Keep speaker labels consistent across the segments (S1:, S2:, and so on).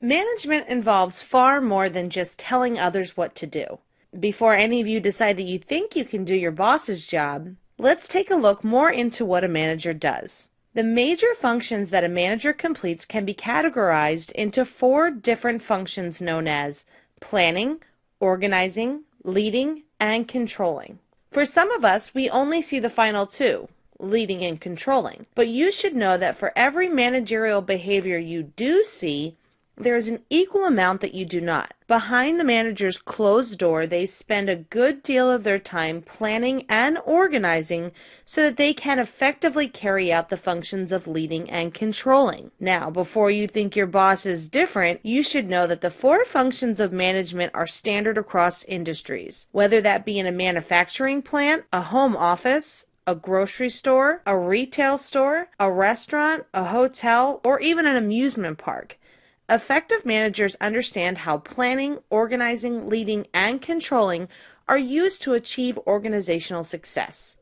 S1: Management involves far more than just telling others what to do. Before any of you decide that you think you can do your boss's job, let's take a look more into what a manager does. The major functions that a manager completes can be categorized into 4 different functions known as planning, organizing, leading, and controlling. For some of us, we only see the final 2, leading and controlling, but you should know that for every managerial behavior you do see, there is an equal amount that you do not. Behind the manager's closed door, they spend a good deal of their time planning and organizing so that they can effectively carry out the functions of leading and controlling. Now, before you think your boss is different, you should know that the 4 functions of management are standard across industries, whether that be in a manufacturing plant, a home office, a grocery store, a retail store, a restaurant, a hotel, or even an amusement park. Effective managers understand how planning, organizing, leading, and controlling are used to achieve organizational success.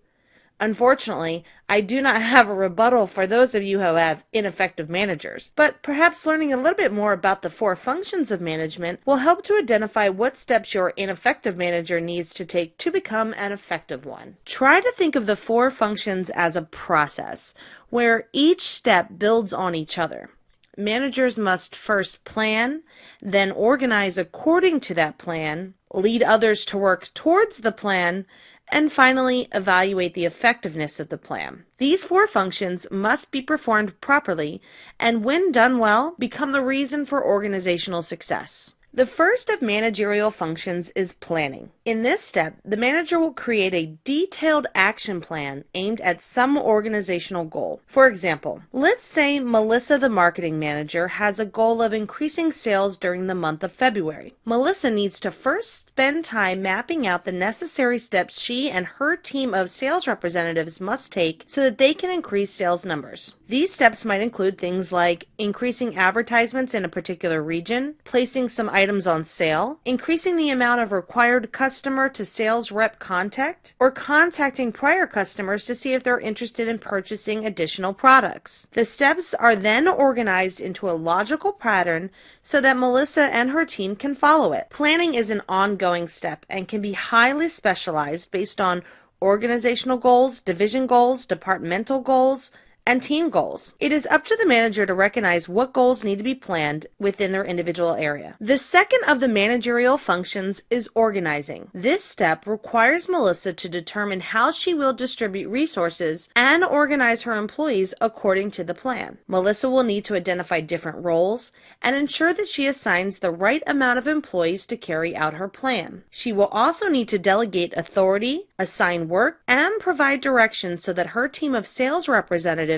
S1: Unfortunately, I do not have a rebuttal for those of you who have ineffective managers, but perhaps learning a little bit more about the 4 functions of management will help to identify what steps your ineffective manager needs to take to become an effective one. Try to think of the 4 functions as a process, where each step builds on each other. Managers must first plan, then organize according to that plan, lead others to work towards the plan, and finally evaluate the effectiveness of the plan. These 4 functions must be performed properly and, when done well, become the reason for organizational success. The first of managerial functions is planning. In this step, the manager will create a detailed action plan aimed at some organizational goal. For example, let's say Melissa, the marketing manager, has a goal of increasing sales during the month of February. Melissa needs to first spend time mapping out the necessary steps she and her team of sales representatives must take so that they can increase sales numbers. These steps might include things like increasing advertisements in a particular region, placing some items on sale, increasing the amount of required customer to sales rep contact, or contacting prior customers to see if they're interested in purchasing additional products. The steps are then organized into a logical pattern so that Melissa and her team can follow it. Planning is an ongoing step and can be highly specialized based on organizational goals, division goals, departmental goals, and team goals. It is up to the manager to recognize what goals need to be planned within their individual area. The second of the managerial functions is organizing. This step requires Melissa to determine how she will distribute resources and organize her employees according to the plan. Melissa will need to identify different roles and ensure that she assigns the right amount of employees to carry out her plan. She will also need to delegate authority, assign work, and provide direction so that her team of sales representatives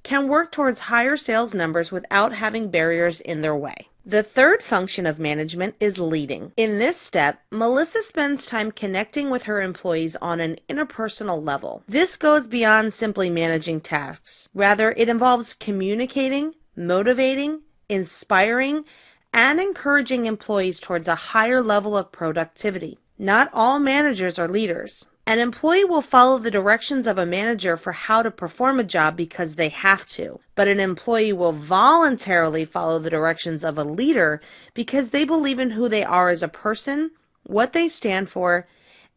S1: can work towards higher sales numbers without having barriers in their way. The third function of management is leading. In this step, Melissa spends time connecting with her employees on an interpersonal level. This goes beyond simply managing tasks. Rather, it involves communicating, motivating, inspiring, and encouraging employees towards a higher level of productivity. Not all managers are leaders. An employee will follow the directions of a manager for how to perform a job because they have to, but an employee will voluntarily follow the directions of a leader because they believe in who they are as a person, what they stand for,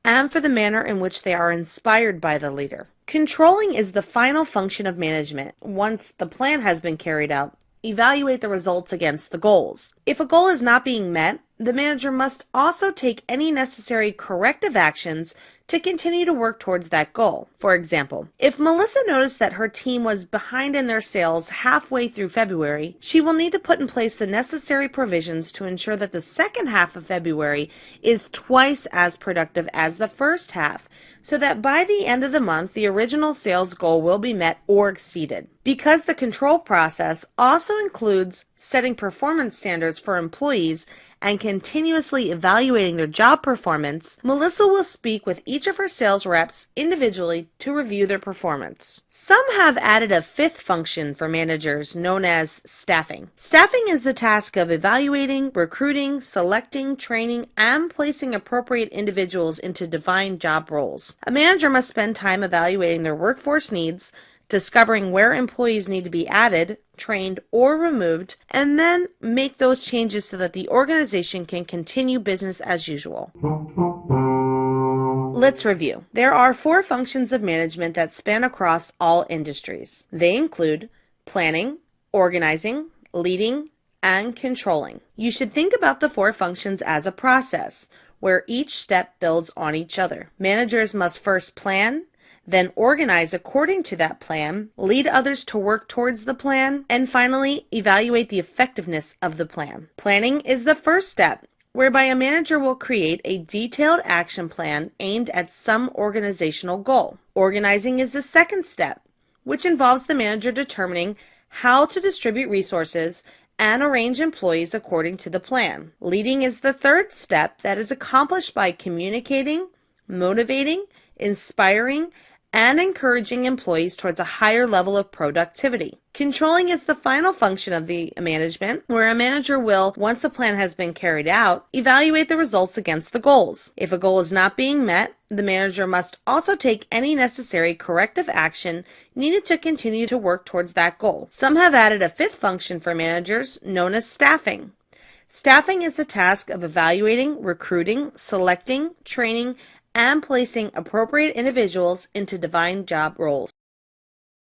S1: and for the manner in which they are inspired by the leader. Controlling is the final function of management. Once the plan has been carried out, evaluate the results against the goals. If a goal is not being met, the manager must also take any necessary corrective actions to continue to work towards that goal. For example, if Melissa noticed that her team was behind in their sales halfway through February, she will need to put in place the necessary provisions to ensure that the second half of February is twice as productive as the first half, so that by the end of the month, the original sales goal will be met or exceeded. Because the control process also includes setting performance standards for employees and continuously evaluating their job performance, Melissa will speak with each of her sales reps individually to review their performance. Some have added a 5th function for managers known as staffing. Staffing is the task of evaluating, recruiting, selecting, training, and placing appropriate individuals into defined job roles. A manager must spend time evaluating their workforce needs, discovering where employees need to be added, trained, or removed, and then make those changes so that the organization can continue business as usual. Let's review. There are 4 functions of management that span across all industries. They include planning, organizing, leading, and controlling. You should think about the 4 functions as a process, where each step builds on each other. Managers must first plan, then organize according to that plan, lead others to work towards the plan, and finally, evaluate the effectiveness of the plan. Planning is the first step, whereby a manager will create a detailed action plan aimed at some organizational goal. Organizing is the second step, which involves the manager determining how to distribute resources and arrange employees according to the plan. Leading is the third step that is accomplished by communicating, motivating, inspiring, and encouraging employees towards a higher level of productivity. Controlling is the final function of the management, where a manager will, once a plan has been carried out, evaluate the results against the goals. If a goal is not being met, the manager must also take any necessary corrective action needed to continue to work towards that goal. Some have added a 5th function for managers, known as staffing. Staffing is the task of evaluating, recruiting, selecting, training, and placing appropriate individuals into defined job roles.